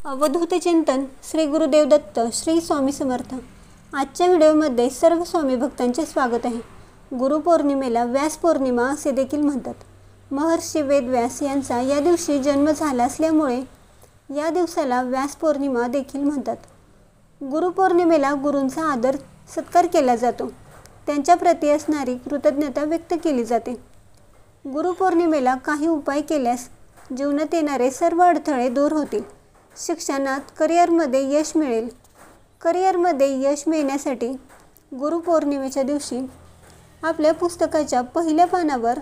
अवधूत चिंतन श्री गुरुदेव दत्त श्री स्वामी समर्थ। आजच्या व्हिडिओमध्ये सर्व स्वामी भक्तांचे स्वागत आहे। गुरुपौर्णिमेला व्यास पौर्णिमा असे देखील म्हणतात। महर्षी वेदव्यास यांचा या दिवशी जन्म झाला असल्यामुळे या दिवसाला व्यास पौर्णिमा देखील म्हणतात। गुरुपौर्णिमेला गुरूंचा आदर सत्कार केला जातो, त्यांच्या प्रती असणारी कृतज्ञता व्यक्त केली जाते। गुरुपौर्णिमेला काही उपाय केल्यास जीवनात येणारे सर्व अडथळे दूर होतील। शिक्षणात करिअरमध्ये यश मिळेल। करिअरमध्ये यश मिळण्यासाठी गुरुपौर्णिमेच्या दिवशी आपल्या पुस्तकाच्या पहिल्या पानावर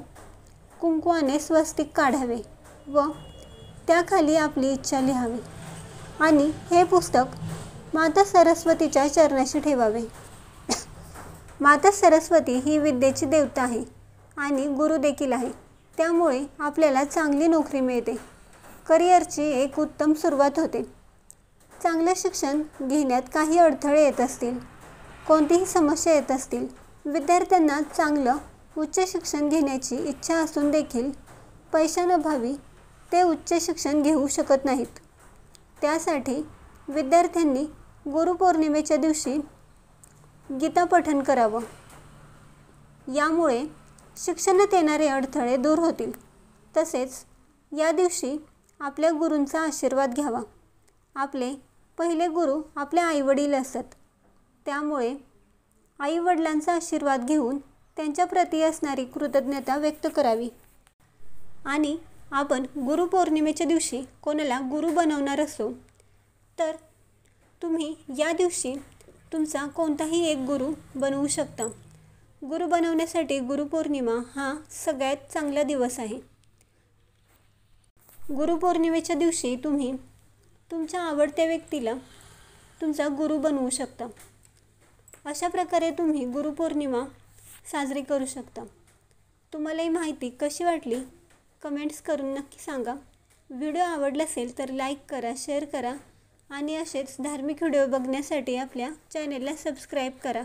कुंकवाने स्वस्तिक काढावे व त्याखाली आपली इच्छा लिहावी आणि हे पुस्तक माता सरस्वतीच्या चरणाशी ठेवावे। माता सरस्वती ही विद्येची देवता आहे आणि गुरु देखील आहे, त्यामुळे आपल्याला चांगली नोकरी मिळते। करिअरची एक उत्तम सुरुवात होते। चांगले शिक्षण घेण्यात काही अडथळे येत असतील, कोणतीही समस्या येत असतील, विद्यार्थ्यांना चांगलं उच्च शिक्षण घेण्याची इच्छा असून देखील पैशांअभावी ते उच्च शिक्षण घेऊ शकत नाहीत, त्यासाठी विद्यार्थ्यांनी गुरुपौर्णिमेच्या दिवशी गीता पठण करावं। यामुळे शिक्षणात येणारे अडथळे दूर होतील। तसेच या दिवशी आपल्या गुरूंचा आशीर्वाद घ्यावा। आपले पहिले गुरु आपले आईवडील असतात, त्यामुळे आईवडिलांचा आशीर्वाद घेऊन त्यांच्या प्रती असणारी कृतज्ञता व्यक्त करावी। आणि आपण गुरुपौर्णिमेच्या दिवशी कोणाला गुरु बनवणार असो तर तुम्ही या दिवशी तुमचा कोणताही एक गुरु बनवू शकता। गुरु बनवण्यासाठी गुरुपौर्णिमा हा सगळ्यात चांगला दिवस आहे। गुरुपौर्णिमेच्या दिवशी तुम्ही तुमच्या आवडत्या व्यक्तीला तुमचा गुरु बनवू शकता। अशा प्रकारे तुम्ही गुरुपौर्णिमा साजरी करू शकता। तुम्हाला ही माहिती कशी वाटली कमेंट्स करून नक्की सांगा। व्हिडिओ आवडला असेल तर लाईक करा, शेअर करा आणि असेच धार्मिक व्हिडिओ बघण्यासाठी आपल्या चॅनेलला सबस्क्राईब करा।